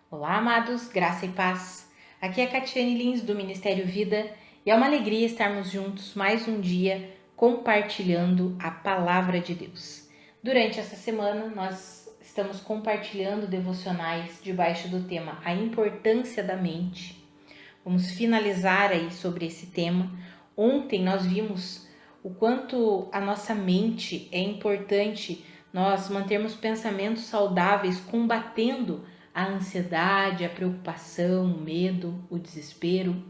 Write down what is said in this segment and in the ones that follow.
Olá, amados, graça e paz. Aqui é a Catiane Lins, do Ministério Vida, e é uma alegria estarmos juntos mais um dia compartilhando a Palavra de Deus. Durante essa semana, nós estamos compartilhando devocionais debaixo do tema A Importância da Mente. Vamos finalizar aí sobre esse tema. Ontem nós vimos o quanto a nossa mente é importante nós mantermos pensamentos saudáveis, combatendo a ansiedade, a preocupação, o medo, o desespero.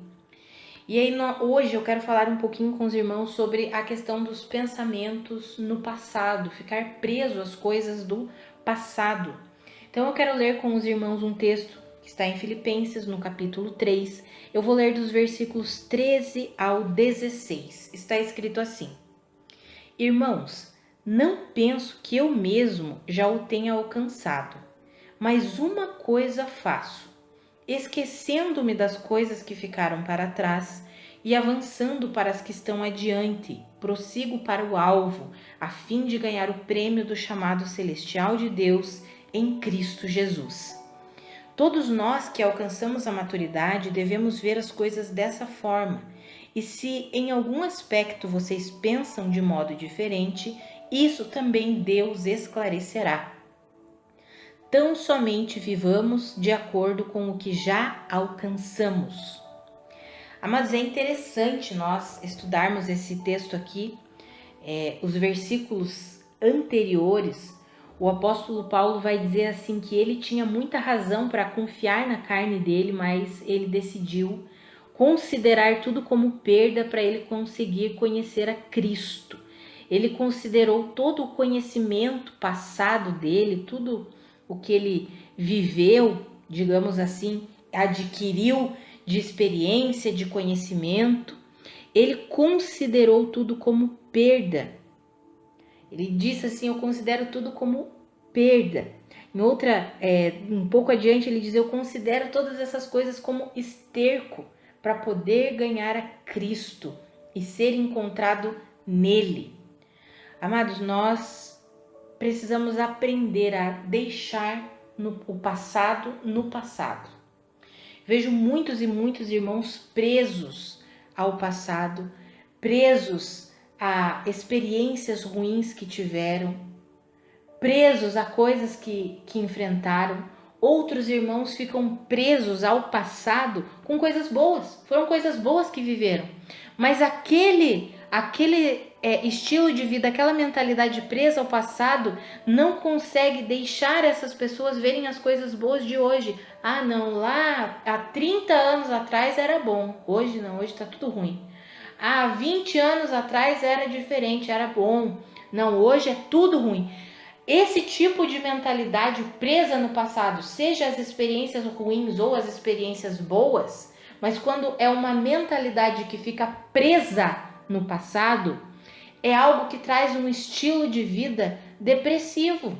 E aí hoje eu quero falar um pouquinho com os irmãos sobre a questão dos pensamentos no passado, ficar preso às coisas do passado. Então eu quero ler com os irmãos um texto que está em Filipenses, no capítulo 3. Eu vou ler dos versículos 13 ao 16. Está escrito assim: Irmãos, não penso que eu mesmo já o tenha alcançado, mas uma coisa faço, esquecendo-me das coisas que ficaram para trás e avançando para as que estão adiante, prossigo para o alvo, a fim de ganhar o prêmio do chamado celestial de Deus em Cristo Jesus. Todos nós que alcançamos a maturidade devemos ver as coisas dessa forma. E se em algum aspecto vocês pensam de modo diferente, isso também Deus esclarecerá. Tão somente vivamos de acordo com o que já alcançamos. Amados, é interessante nós estudarmos esse texto aqui, os versículos anteriores. O apóstolo Paulo vai dizer assim que ele tinha muita razão para confiar na carne dele, mas ele decidiu considerar tudo como perda para ele conseguir conhecer a Cristo. Ele considerou todo o conhecimento passado dele, tudo o que ele viveu, digamos assim, adquiriu de experiência, de conhecimento, ele considerou tudo como perda. Ele disse assim: eu considero tudo como perda. Em outra, um pouco adiante, ele diz: eu considero todas essas coisas como esterco para poder ganhar a Cristo e ser encontrado nele. Amados, nós precisamos aprender a deixar o passado no passado. Vejo muitos e muitos irmãos presos ao passado, presos a experiências ruins que tiveram, presos a coisas que enfrentaram. Outros irmãos ficam presos ao passado com coisas boas, foram coisas boas que viveram, mas aquele estilo de vida, aquela mentalidade presa ao passado não consegue deixar essas pessoas verem as coisas boas de hoje. Ah não, lá há 30 anos atrás era bom, hoje não, hoje está tudo ruim. Há 20 anos atrás era diferente, era bom, não, hoje é tudo ruim. Esse tipo de mentalidade presa no passado, seja as experiências ruins ou as experiências boas, mas quando é uma mentalidade que fica presa no passado, é algo que traz um estilo de vida depressivo.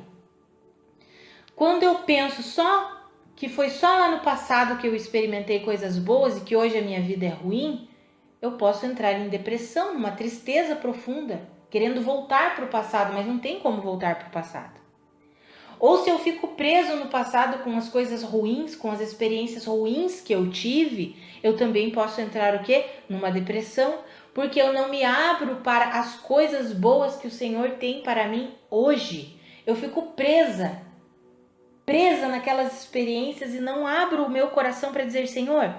Quando eu penso que foi só lá no passado que eu experimentei coisas boas e que hoje a minha vida é ruim, eu posso entrar em depressão, numa tristeza profunda, querendo voltar para o passado, mas não tem como voltar para o passado. Ou se eu fico preso no passado com as coisas ruins, com as experiências ruins que eu tive, eu também posso entrar o quê? Numa depressão, porque eu não me abro para as coisas boas que o Senhor tem para mim hoje. Eu fico presa naquelas experiências e não abro o meu coração para dizer: Senhor,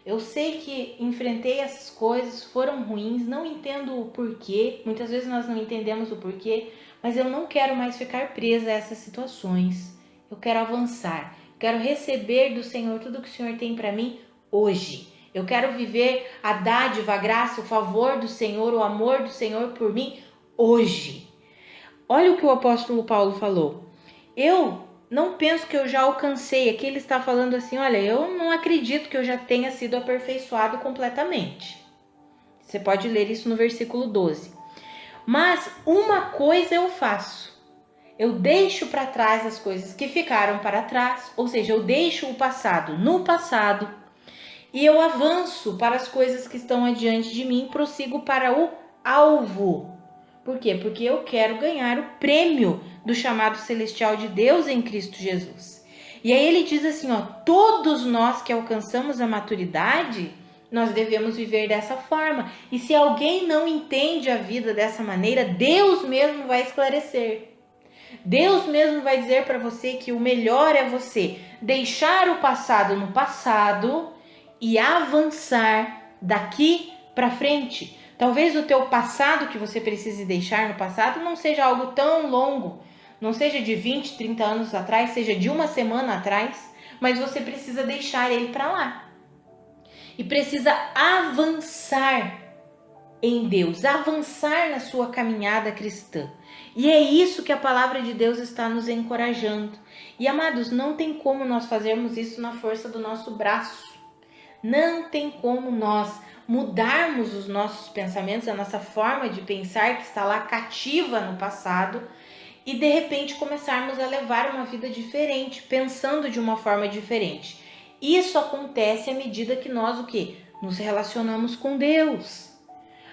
eu sei que enfrentei essas coisas, foram ruins, não entendo o porquê, muitas vezes nós não entendemos o porquê, mas eu não quero mais ficar presa a essas situações. Eu quero avançar, quero receber do Senhor tudo que o Senhor tem para mim hoje. Eu quero viver a dádiva, a graça, o favor do Senhor, o amor do Senhor por mim hoje. Olha o que o apóstolo Paulo falou. Eu não penso que eu já alcancei. Aqui ele está falando assim: olha, eu não acredito que eu já tenha sido aperfeiçoado completamente. Você pode ler isso no versículo 12. Mas uma coisa eu faço: eu deixo para trás as coisas que ficaram para trás, ou seja, eu deixo o passado no passado e eu avanço para as coisas que estão adiante de mim, prossigo para o alvo. Por quê? Porque eu quero ganhar o prêmio do chamado celestial de Deus em Cristo Jesus. E aí ele diz assim, ó, todos nós que alcançamos a maturidade, nós devemos viver dessa forma. E se alguém não entende a vida dessa maneira, Deus mesmo vai esclarecer. Deus mesmo vai dizer para você que o melhor é você deixar o passado no passado e avançar daqui para frente. Talvez o teu passado que você precise deixar no passado não seja algo tão longo, não seja de 20, 30 anos atrás, seja de uma semana atrás, mas você precisa deixar ele para lá. E precisa avançar em Deus, avançar na sua caminhada cristã. E é isso que a palavra de Deus está nos encorajando. E amados, não tem como nós fazermos isso na força do nosso braço. Não tem como nós mudarmos os nossos pensamentos, a nossa forma de pensar que está lá cativa no passado e de repente começarmos a levar uma vida diferente, pensando de uma forma diferente. Isso acontece à medida que nós o quê? Nos relacionamos com Deus.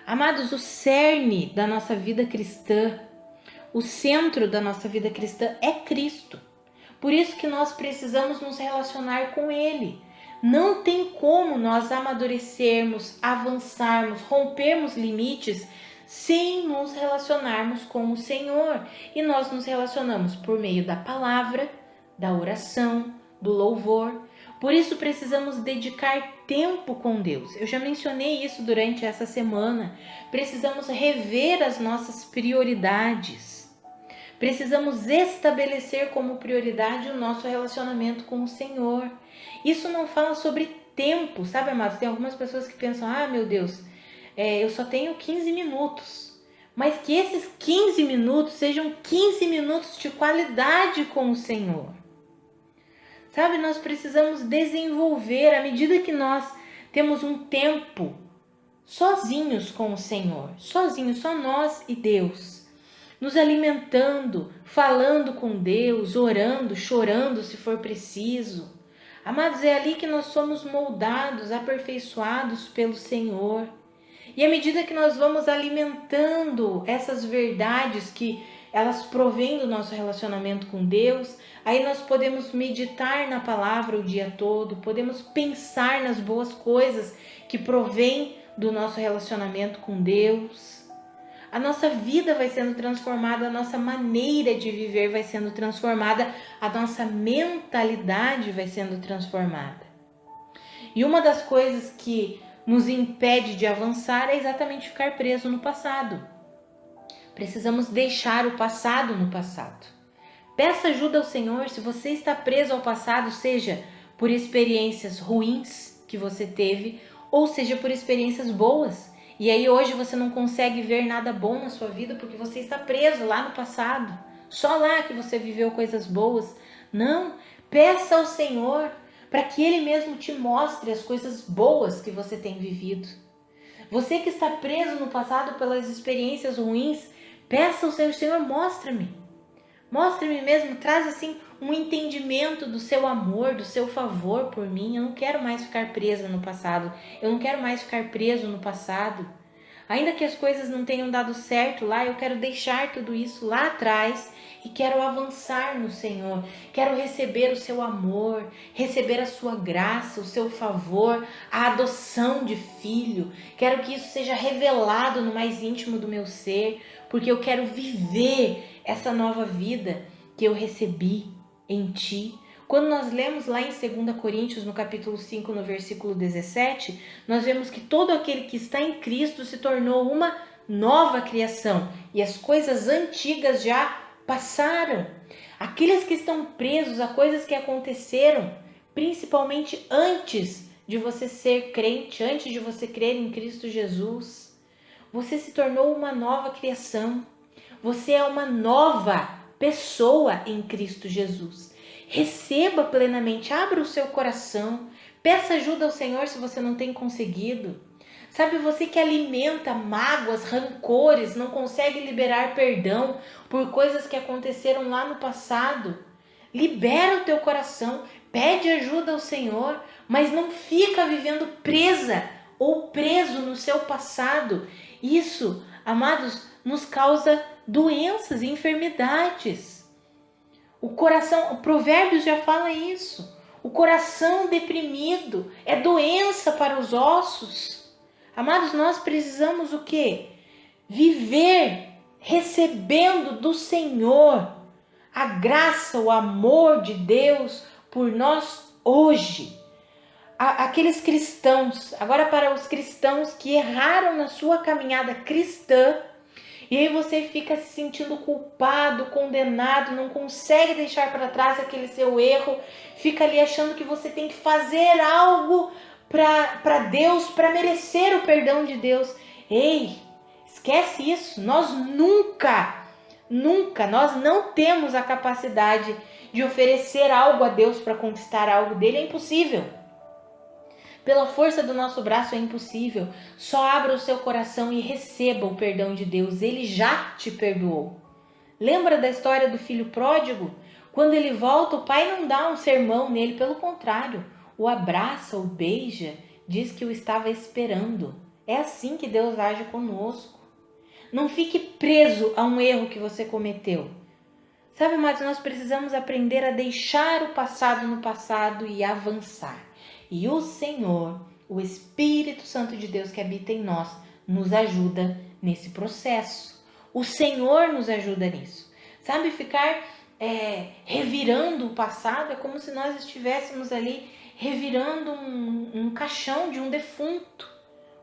Amados, o cerne da nossa vida cristã, o centro da nossa vida cristã é Cristo. Por isso que nós precisamos nos relacionar com Ele. Não tem como nós amadurecermos, avançarmos, rompermos limites sem nos relacionarmos com o Senhor. E nós nos relacionamos por meio da palavra, da oração, do louvor. Por isso precisamos dedicar tempo com Deus. Eu já mencionei isso durante essa semana. Precisamos rever as nossas prioridades. Precisamos estabelecer como prioridade o nosso relacionamento com o Senhor. Isso não fala sobre tempo, sabe, amados? Tem algumas pessoas que pensam, meu Deus, eu só tenho 15 minutos. Mas que esses 15 minutos sejam 15 minutos de qualidade com o Senhor. Sabe, nós precisamos desenvolver, à medida que nós temos um tempo sozinhos com o Senhor, sozinhos, só nós e Deus, nos alimentando, falando com Deus, orando, chorando se for preciso. Amados, é ali que nós somos moldados, aperfeiçoados pelo Senhor. E à medida que nós vamos alimentando essas verdades que elas provêm do nosso relacionamento com Deus, aí nós podemos meditar na palavra o dia todo, podemos pensar nas boas coisas que provêm do nosso relacionamento com Deus. A nossa vida vai sendo transformada, a nossa maneira de viver vai sendo transformada, a nossa mentalidade vai sendo transformada. E uma das coisas que nos impede de avançar é exatamente ficar preso no passado. Precisamos deixar o passado no passado. Peça ajuda ao Senhor se você está preso ao passado, seja por experiências ruins que você teve, ou seja por experiências boas. E aí hoje você não consegue ver nada bom na sua vida porque você está preso lá no passado. Só lá que você viveu coisas boas. Não, peça ao Senhor para que Ele mesmo te mostre as coisas boas que você tem vivido. Você que está preso no passado pelas experiências ruins, peça ao Senhor, Senhor, mostra-me. Mostre-me mesmo, traz assim um entendimento do seu amor, do seu favor por mim. Eu não quero mais ficar presa no passado. Eu não quero mais ficar preso no passado. Ainda que as coisas não tenham dado certo lá, eu quero deixar tudo isso lá atrás e quero avançar no Senhor. Quero receber o seu amor, receber a sua graça, o seu favor, a adoção de filho. Quero que isso seja revelado no mais íntimo do meu ser, porque eu quero viver essa nova vida que eu recebi em ti. Quando nós lemos lá em 2 Coríntios, no capítulo 5, no versículo 17, nós vemos que todo aquele que está em Cristo se tornou uma nova criação e as coisas antigas já passaram. Aqueles que estão presos a coisas que aconteceram, principalmente antes de você ser crente, antes de você crer em Cristo Jesus, você se tornou uma nova criação. Você é uma nova pessoa em Cristo Jesus. Receba plenamente, abra o seu coração, peça ajuda ao Senhor se você não tem conseguido. Sabe, você que alimenta mágoas, rancores, não consegue liberar perdão por coisas que aconteceram lá no passado, libera o teu coração, pede ajuda ao Senhor, mas não fica vivendo presa ou preso no seu passado. Isso, amados, nos causa doenças e enfermidades. O coração, o Provérbios já fala isso. O coração deprimido é doença para os ossos. Amados, nós precisamos o quê? Viver recebendo do Senhor a graça, o amor de Deus por nós hoje. Aqueles cristãos, agora para os cristãos que erraram na sua caminhada cristã, e aí você fica se sentindo culpado, condenado, não consegue deixar para trás aquele seu erro, fica ali achando que você tem que fazer algo para Deus, para merecer o perdão de Deus. Ei, esquece isso. Nós nunca, nós não temos a capacidade de oferecer algo a Deus para conquistar algo dele, é impossível. Pela força do nosso braço é impossível. Só abra o seu coração e receba o perdão de Deus. Ele já te perdoou. Lembra da história do filho pródigo? Quando ele volta, o pai não dá um sermão nele. Pelo contrário, o abraça, o beija, diz que o estava esperando. É assim que Deus age conosco. Não fique preso a um erro que você cometeu. Sabe, mas nós precisamos aprender a deixar o passado no passado e avançar. E o Senhor, o Espírito Santo de Deus que habita em nós, nos ajuda nesse processo. O Senhor nos ajuda nisso. Sabe, ficar revirando o passado é como se nós estivéssemos ali revirando um caixão de um defunto.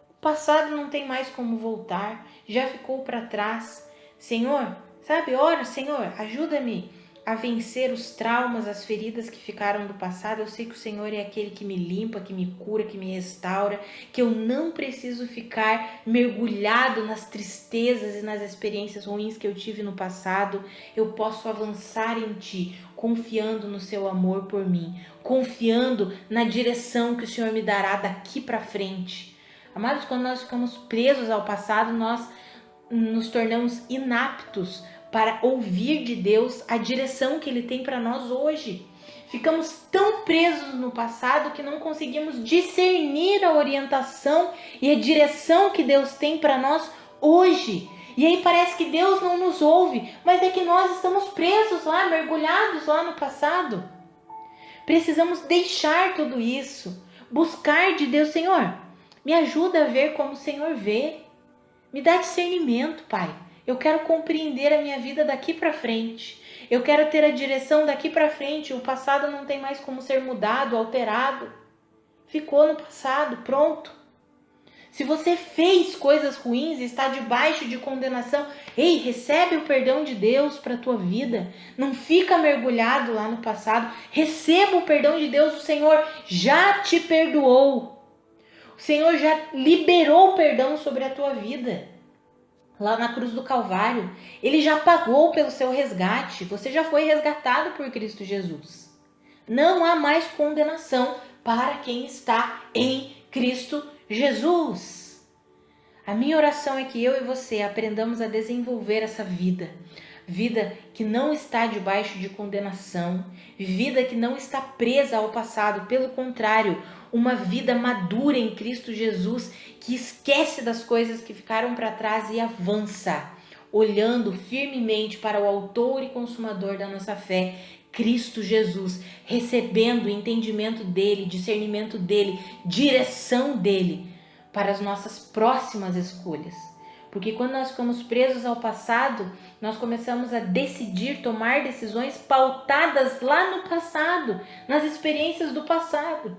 O passado não tem mais como voltar, já ficou para trás. Senhor, sabe, ora, Senhor, ajuda-me a vencer os traumas, as feridas que ficaram do passado. Eu sei que o Senhor é aquele que me limpa, que me cura, que me restaura, que eu não preciso ficar mergulhado nas tristezas e nas experiências ruins que eu tive no passado. Eu posso avançar em Ti, confiando no Seu amor por mim, confiando na direção que o Senhor me dará daqui para frente. Amados, quando nós ficamos presos ao passado, nós nos tornamos inaptos para ouvir de Deus a direção que Ele tem para nós hoje. Ficamos tão presos no passado que não conseguimos discernir a orientação e a direção que Deus tem para nós hoje. E aí parece que Deus não nos ouve, mas é que nós estamos presos lá, mergulhados lá no passado. Precisamos deixar tudo isso, buscar de Deus. Senhor, me ajuda a ver como o Senhor vê. Me dá discernimento, Pai. Eu quero compreender a minha vida daqui para frente. Eu quero ter a direção daqui para frente. O passado não tem mais como ser mudado, alterado. Ficou no passado, pronto. Se você fez coisas ruins e está debaixo de condenação, ei, recebe o perdão de Deus para a tua vida. Não fica mergulhado lá no passado. Receba o perdão de Deus. O Senhor já te perdoou. O Senhor já liberou o perdão sobre a tua vida. Lá na cruz do Calvário, Ele já pagou pelo seu resgate. Você já foi resgatado por Cristo Jesus. Não há mais condenação para quem está em Cristo Jesus. A minha oração é que eu e você aprendamos a desenvolver essa vida. Vida que não está debaixo de condenação. Vida que não está presa ao passado. Pelo contrário, uma vida madura em Cristo Jesus, que esquece das coisas que ficaram para trás e avança, olhando firmemente para o autor e consumador da nossa fé, Cristo Jesus, recebendo o entendimento dele, discernimento dele, direção dele para as nossas próximas escolhas. Porque quando nós ficamos presos ao passado, nós começamos a decidir, tomar decisões pautadas lá no passado, nas experiências do passado.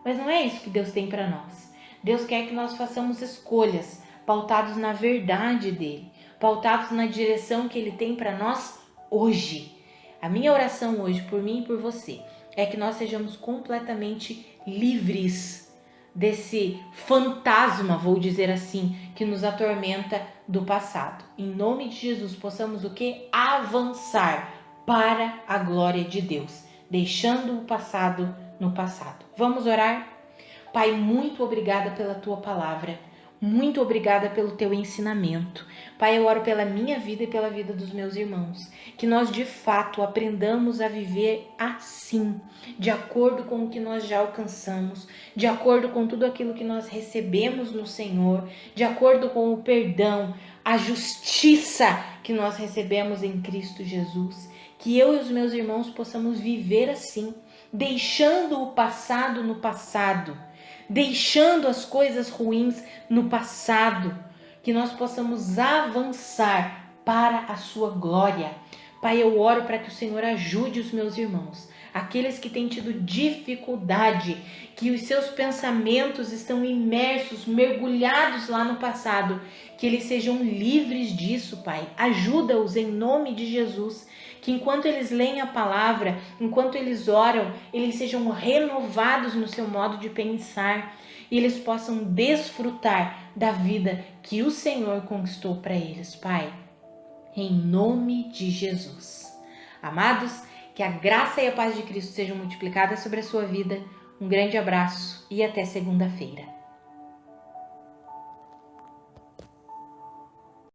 Mas não é isso que Deus tem para nós. Deus quer que nós façamos escolhas pautados na verdade dele, pautados na direção que ele tem para nós hoje. A minha oração hoje, por mim e por você, é que nós sejamos completamente livres desse fantasma, vou dizer assim, que nos atormenta do passado. Em nome de Jesus, possamos o quê? Avançar para a glória de Deus, deixando o passado no passado. Vamos orar? Pai, muito obrigada pela tua palavra. Muito obrigada pelo teu ensinamento. Pai, eu oro pela minha vida e pela vida dos meus irmãos. Que nós de fato aprendamos a viver assim, de acordo com o que nós já alcançamos, de acordo com tudo aquilo que nós recebemos no Senhor, de acordo com o perdão, a justiça que nós recebemos em Cristo Jesus. que eu e os meus irmãos possamos viver assim, deixando o passado no passado, deixando as coisas ruins no passado, que nós possamos avançar para a sua glória. Pai, eu oro para que o Senhor ajude os meus irmãos, aqueles que têm tido dificuldade, que os seus pensamentos estão imersos, mergulhados lá no passado, que eles sejam livres disso, Pai. Ajuda-os em nome de Jesus, que enquanto eles leem a palavra, enquanto eles oram, eles sejam renovados no seu modo de pensar e eles possam desfrutar da vida que o Senhor conquistou para eles, Pai. Em nome de Jesus. Amados, que a graça e a paz de Cristo sejam multiplicadas sobre a sua vida. Um grande abraço e até segunda-feira.